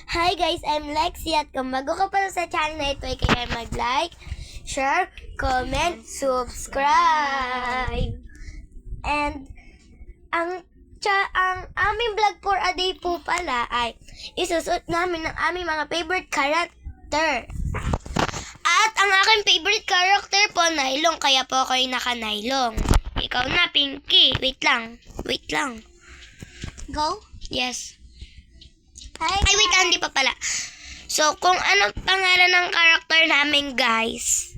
Hi guys, I'm Lexi at kung bago ka pa sa channel na ito ay kaya mag-like, share, comment, subscribe. And ang aming vlog for a day po pala ay isusot namin ng aming mga favorite character. At ang aking favorite character po, Nylong, kaya po ako yung naka-Nylong. Ikaw na, Pinky. Wait lang. Go? Yes. Hi, Ay, wait, hindi pa pala. So, kung ano pangalan ng character namin, guys,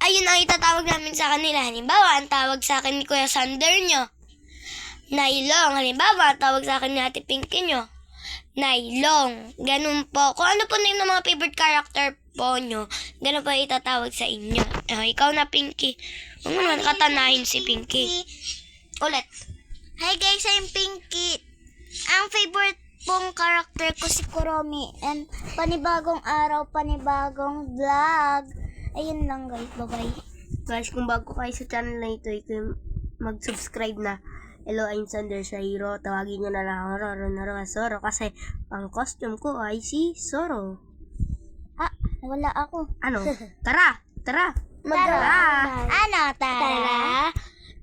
ayun ang itatawag namin sa kanila. Halimbawa, ang tawag sa akin ni Kuya Sander nyo, Nylong. Halimbawa, ang tawag sa akin ni Ate Pinky nyo, Nylong. Ganun po. Kung ano po na yung mga favorite character po nyo, ganun po itatawag sa inyo. Ikaw na, Pinky. Huwag mo naman katanahin si Pinky. Ulit. Hi guys, I'm Pinky. Ang favorite pong character ko si Kuromi. And panibagong araw, panibagong vlog. Ayun lang guys, bye-bye. Guys, kung bago kayo sa channel na ito, mag-subscribe na. Hello, I'm Sander Shahiro. Tawagin nyo na lang ako Soro kasi ang costume ko ay si Soro. Ah, wala ako. Ano? Tara! Tara. Ano, tara?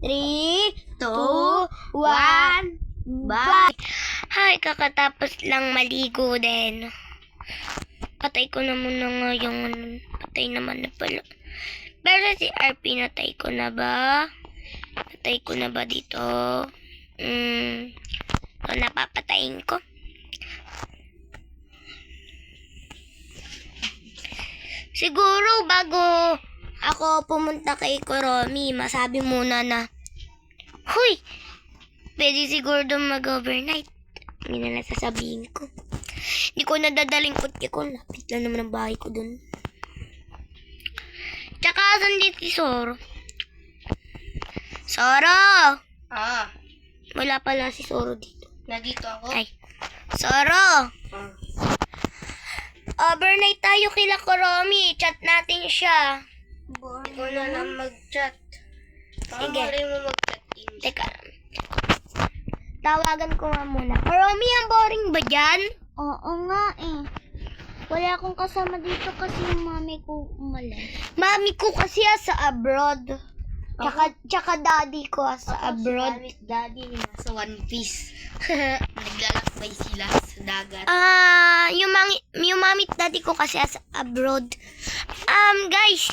3, 2, 1, bye! Hi, kakatapos lang maligo din. Patay ko na muna nga yung patay naman na pala. Pero si RP natay ko na ba? Patay ko na ba dito? So, napapatayin ko. Siguro bago ako pumunta kay Kuromi, masabi muna na, huy, pwede siguro doon mag-overnight. Hindi na lang sasabihin ko. Hindi ko nadadaling kutsi ko. Lapit lang naman ang bahay ko doon. Tsaka, saan din si Soro? Soro! Wala pala si Soro dito. Nandito ako? Ay. Soro! Overnight tayo kila Kuromi. Chat natin siya. Ikaw na lang mag-chat. Sige. Rin mo mag-chat. Teka. Tawagan ko nga muna. Kuromi, ang boring ba dyan? Oo nga eh. Wala akong kasama dito kasi yung mami ko umalis. Mami ko kasi sa abroad. Tsaka daddy ko sa abroad. Daddy, nasa One Piece. Naglalakbay sila sa dagat. Yung mami at daddy ko kasi sa abroad. Guys,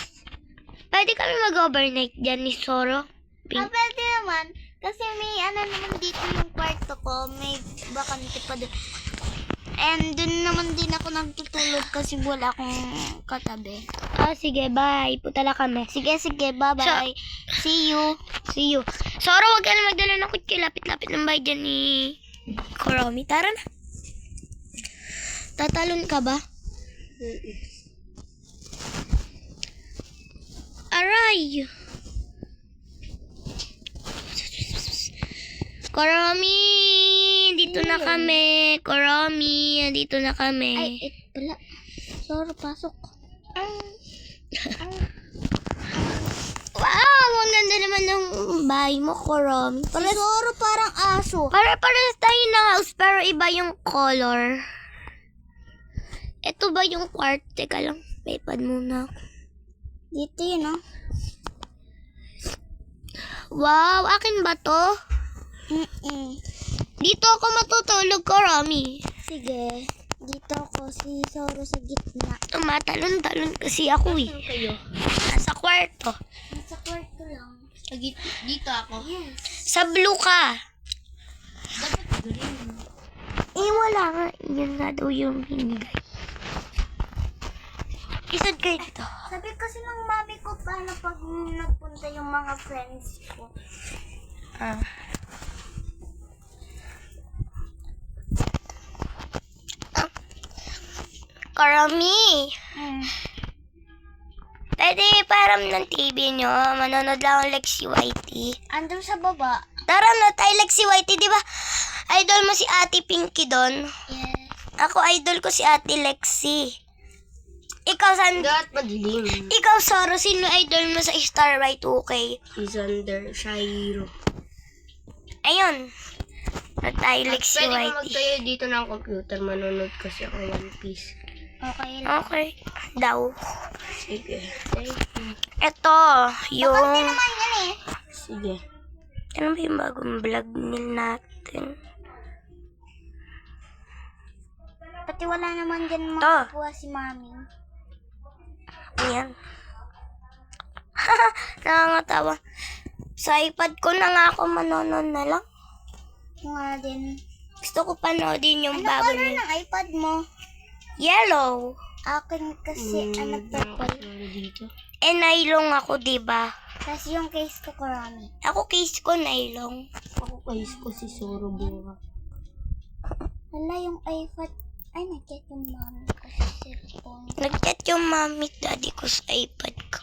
pwede kami mag-overnight dyan ni Soro? Pwede naman. Kasi may naman dito yung kwarto ko. May bakante pa doon. And dun naman din ako nagtutulog kasi wala akong katabi. Sige, bye. Punta na kami. Sige, bye-bye. See you. Soro, wag ka na magdala ng kutsi. Lapit-lapit ng bahay dyan ni Kuromi. Tara na. Tatalon ka ba? Aray! Kuromi! Dito na kami. Kuromi, dito na kami. Ay, pala. Sorry, pasok. Wow! Ang ganda naman ng bahay mo, Kuromi. Sorry, parang aso. Para tayo ng house, pero iba yung color. Ito ba yung quart? Teka lang, ipad muna ako. Dito yun, oh. Wow, akin ba to? Dito ako matutulog, Kuromi. Sige. Dito ako, si Soro sa gitna. Tumatalon-talon kasi ako eh. Saan kayo? Nasa kwarto. Nasa kwarto lang. Dito ako? Yes. Sa blue ka. Dapat green. Wala nga. Yun nga daw yung binigay. Isad kayo dito. Sabi kasi ng mami ko paano pag nagpunta yung mga friends ko. Kuromi. Pwede param ng TV nyo. Manonood lang ang Lexi Whitey. Andun sa baba. Tara na tayo, Lexi Whitey. Di ba idol mo si Ate Pinky doon? Yes. Ako idol ko si Ate Lexi. Ikaw, Dapat madilim. Ikaw, Soro, sino idol mo sa Star Right 2K? Si Sander Shahiro. Ayun. At tayo like si Pwede ko Whitey. magtayo dito ng computer. Manonood kasi ako One Piece. Okay lang. Okay. Daw. Sige. Thank you. Ito, yung... Bakit naman yan eh? Sige. Ano ba yung bagong vlog natin? Pati wala naman dyan To. makakuha si mami. Ayan. Nakakatawa. Sa iPad ko na nga ako manonood na lang. Nga din. Gusto ko panoodin yung Ano bago color niya. ng iPad mo? Yellow. Akin kasi purple. Dito. Eh, nailong ako, diba? Tapos yung case ko kurami. Ako case ko nailong. Ako kayos ko si Zoro Bunga. Wala yung iPad. Ay, nag-get yung mami ko sa cellphone. Nag-chat yung mami at daddy ko sa iPad ko.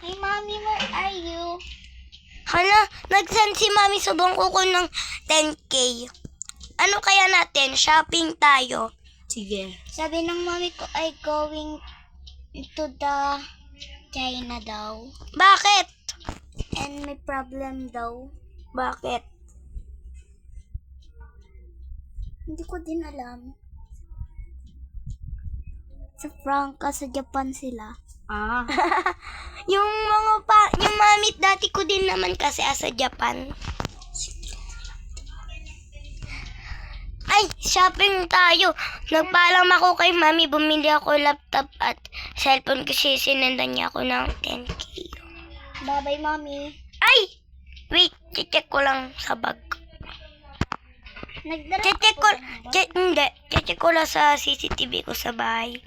Hey, mami, where are you? Hala, nag-send si mami sa bangko ko ng 10K. Ano kaya natin? Shopping tayo. Sige. Sabi ng mami ko ay going to the China daw. Bakit? And may problem daw. Bakit? Hindi ko din alam. Sa Franca, sa Japan sila. Ah. Yung yung mami at dati ko din naman kasi sa Japan. Ay, shopping tayo. Nagpaalam ako kay mami, bumili ako laptop at cellphone kasi sinendan niya ako ng 10K. Bye-bye, mami. Ay! Wait, check ko lang sa bag. Nagdala Check ko, hindi. Check ko lang sa CCTV ko sa bahay.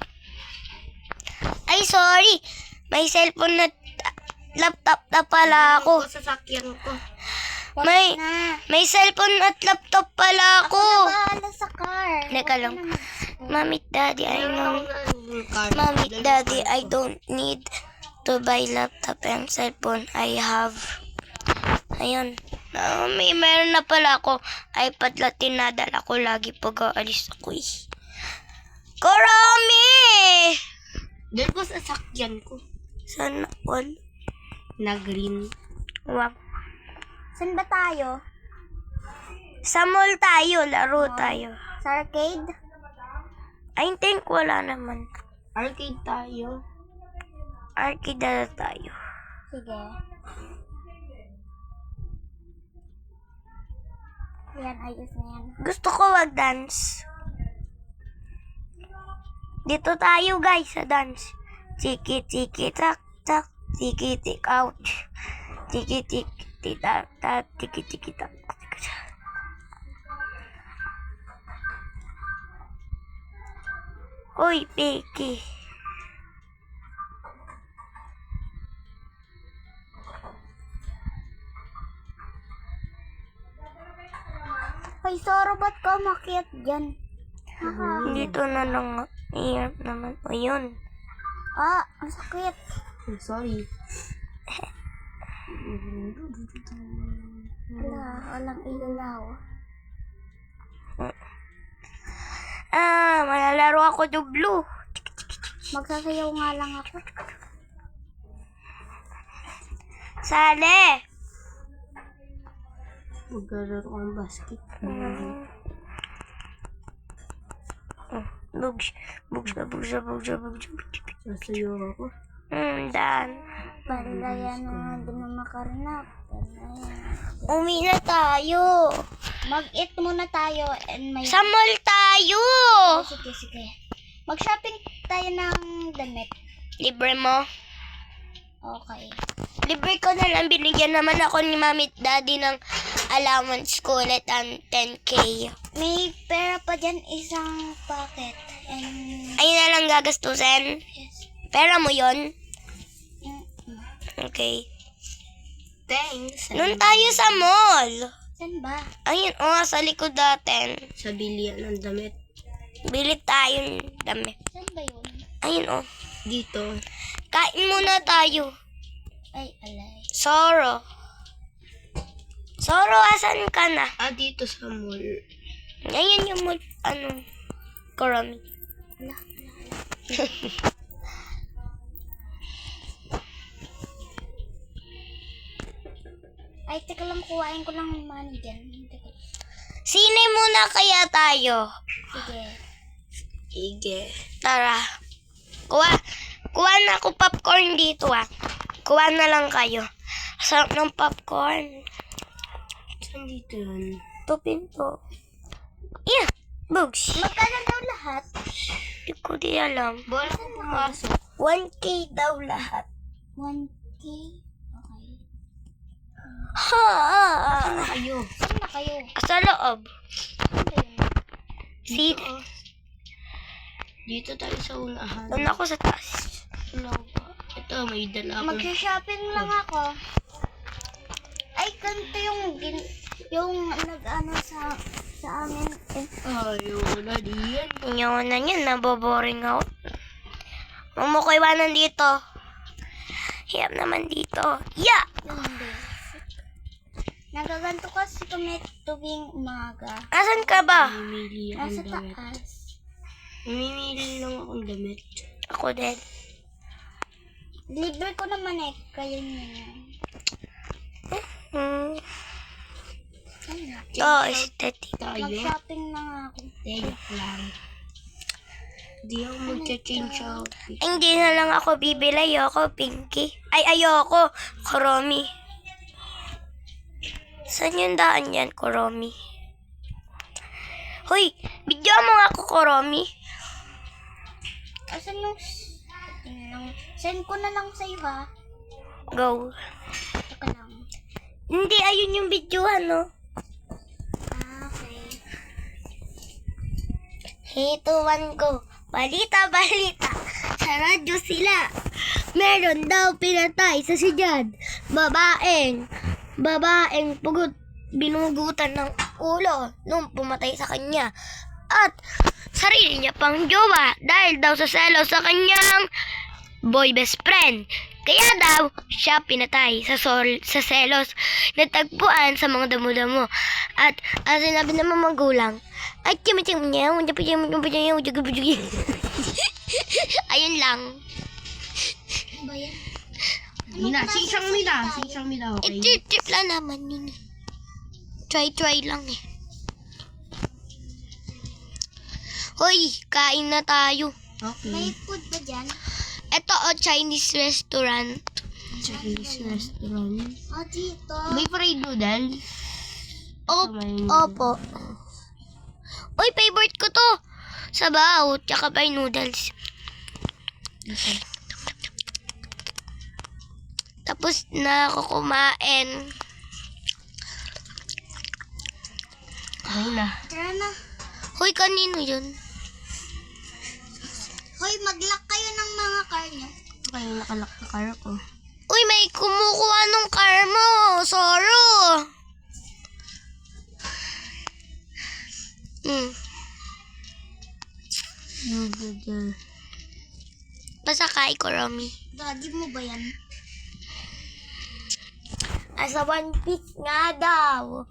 Ay, sorry. May cellphone na laptop na pala ako. Ako sasakyan ko. May, na. may cellphone at laptop pala ako. Bahala sa car. Teka lang. Mami, daddy, I know. Mami, daddy, I don't need to buy laptop and cellphone. I have. Ayun. Meron na pala ako. iPad lang tinadala ko lagi pag aalis ako eh. Karami! Doon ko sasakyan ko. Sana all. Na green. Wow. Saan ba tayo? Sa mall tayo, laro tayo. Sa arcade? I think wala naman. Arcade tayo. Arcade na tayo. Sige. Yan, ayos na yan. Gusto ko mag-dance. Dito tayo guys sa dance. Tiki tiki tak tak. Tiki tik ouch. Tiki tiki tak tak. Tiki tiki tak. Uy, Peki. Hoy, Zoro, ba't ka umakyat dyan? Dito na lang. Iyan naman. O yun. Ah, ang sakit. I'm sorry. Wala, walang ilaw. Malalaro ako dublo. Magsasayaw nga lang ako. Sale. Maglalaro ang basket. Bugs. Sasayaw ako. Dan. Pandayan na hindi na makaranap. Uwi na tayo. Mag-eat muna tayo and may... Sa mall tayo. Sige, sige. Mag-shopping tayo ng damit. Libre mo. Okay. Libre ko na lang. Binigyan naman ako ni mami at daddy ng allowance ko ulit ang 10K. May pera pa dyan, isang packet. And... Ayun na lang gagastusin. Yes. Pera mo yon. Mm-mm. Okay. Thanks. Noon tayo sa mall. Saan ba? Ayun, sa likod natin. Sa bilian ng damit. Bili tayong dami. Saan ba yun? Ayun, Dito. Kain muna tayo. Ay, alay. Zoro, asan ka na? Dito sa mall. Ngayon yung Kurami. Wala. Ay, teka lang, kuhain ko lang yung money dyan. Teka. Sine muna kaya tayo. Sige. Sige. Tara. Kuha na ako popcorn dito Kuha na lang kayo. Sarap ng popcorn. Saan dito yun? Ito pinto. Yeah. Bugs. Magkano daw lahat? Hindi ko di alam. Bola ko pumasok. 1K daw lahat. 1K? Okay. Ha! Saan na kayo? Saan na kayo? Sa loob. Ano yun? Si, Dito tayo sa unahan. doon ako sa taas. Wala pa. Ito, may dala ako. Mag-shopping lang ako. Ay, ganito yung nag-ano sa amin. Ayaw na diyan. Inyo na yun, naboboring ako. Mumukuiwanan dito. Hirap naman dito. Yeah! Hindi. Nagaganto kasi kami tuwing umaga. Asan ka ba? Mamimili Nasa akong damit. taas. Mamimili lang akong damit. Ako din. Libre ko naman kayo niyo yan. Ano? Ito, aesthetic. Tayo. Mag-shopping na nga ako. Teka lang. Hindi ako magka-change out. Ay, hindi na lang ako bibili. Ayoko, Pinky. Ay, ayoko. Kuromi. Saan yung daan yan, Kuromi? Hoy, bigyan mo nga ako, Kuromi. Asan yung... Send ko na lang sa'yo ha. Go. Teka lang. Hindi, ayun yung videohan, no? Okay. Hey, tuwan ko. Balita, balita. Sa radyo sila. Meron daw pinatay sa siyad. Babaeng pugot. Binugutan ng ulo nung pumatay sa kanya. At sarili niya pang jowa dahil daw sa selos sa kanyang boy best friend. Kaya daw siya pinatay sa selos. Natagpuan sa mga damo-damo. At ang sinabi ng mga magulang, ay ayun lang. Ba yan? Hindi na. Singsang mida. Okay. Trip lang naman yun. Try lang eh. Hoy, kain na tayo. May Okay. food ba dyan? Ito Chinese restaurant. Chinese restaurant. Dito. May fried noodles. Opo. Uy, favorite ko to. Sabaw, tsaka pa yung noodles. Okay. Tapos na ako kumain. Okay na. Tara na. Hoy, kanino yun? Hoy, mag-lock kayo ng mga car nyo. Kaya nakalak na car ko. Uy, may kumukuha nung car mo. Soro. Pasakay ko, Romy. Daddy mo ba yan? Asa One Piece nga daw.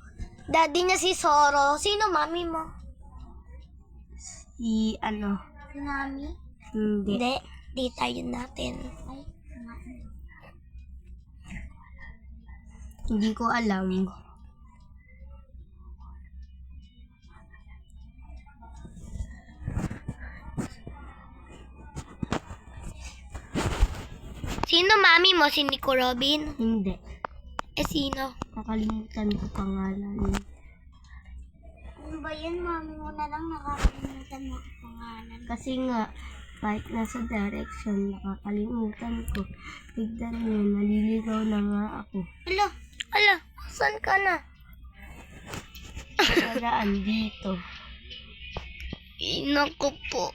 Daddy niya si Soro. Sino mami mo? Si ano? Si Nami? Hindi. Hindi. Di tayo natin. Ay, Nami. Hindi ko alam. Sino mami mo? Si Nico Robin? Hindi. Sino? Nakalimutan ko pangalan. Ano ba yan? Mami mo na lang nakakalimutan mo ang pangalan. Kasi nga, kahit nasa direction, nakakalimutan ko. Tignan mo, naliligaw na nga ako. Ala, saan ka na? Saraan dito. Naku po.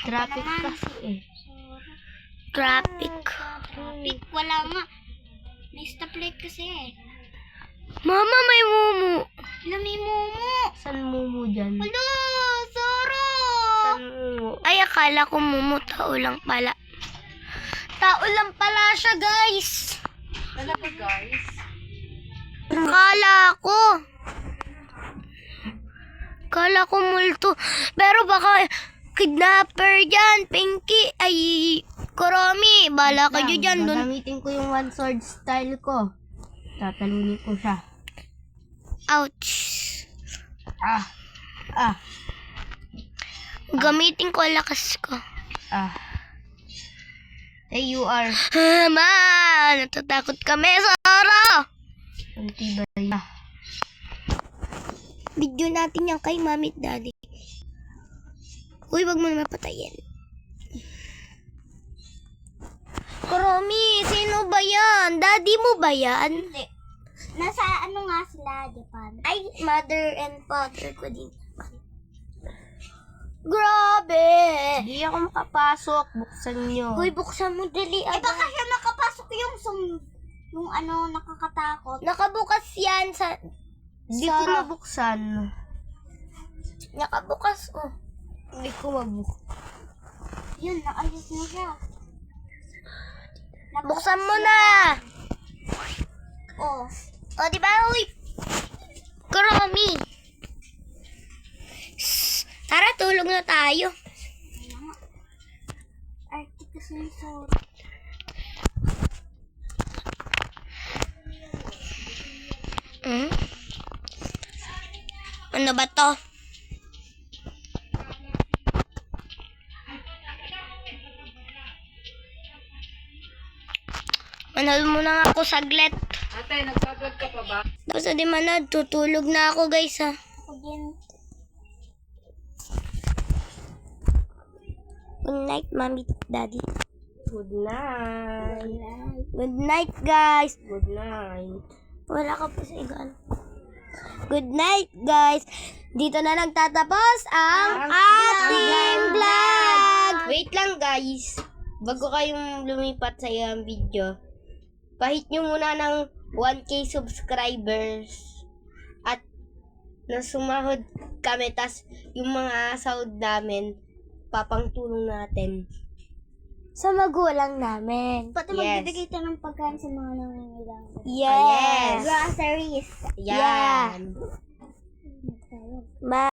Traffic kasi eh. Traffic. Traffic? Wala nga. May stoplight kasi eh. Mama, may mumu. Lami mo. San mo dyan? Hello, Zoro! San mo? Ay, akala ko mumu. Tao lang pala. Tao lang pala siya, guys. Talaga guys? Kala ko multo. Pero baka kidnapper dyan, Pinky. Ay, Kuromi. Bala kayo dyan. Dun. Gagamitin ko yung one sword style ko. Tatalunin ko siya. Ouch. Gamitin ko ang lakas ko. Hey, you are. Natatakot kami, Sara! Antibay. Video natin yan kay Mami at Daddy. Uy, wag mo na mapatayin. Kuromi, sino ba yan? Daddy mo ba yan? Hindi. Nasa ano nga sila, Japan. Ay, mother and father ko din. Grabe! Hindi ako makapasok. Buksan nyo. Uy, buksan mo dali. Eh baka siya nakapasok yung ano, nakakatakot. Nakabukas yan sa... Hindi ko mabuksan. Nakabukas, oh. Hindi ko mabuksan. Yun, naalis na siya. Buksan mo na! Oh. O, di ba? Uy! Kuromi! Tara, tulog na tayo. Arctic sensor. Hmm? Ano ba to? Manal mo na nga ako saglit. Ate, nagbablog ka pa ba? Tapos di manad, tutulog na ako guys ha. Ako din. Good night, Mommy, Daddy. Good night. Good night, guys. Good night. Wala ka pa sa igan. Good night, guys. Dito na nagtatapos ang ating vlog. Wait lang guys. Bago kayong lumipat sa iyang video, pahit nyo muna ng 1K subscribers. At nasumahod kami, tas yung mga sahod namin, papangtulong natin. Sa magulang namin. Pati Yes. magbibigay tayo ng pagkain sa mga nangangailangan. Yes. Groceries. Yan. Bye.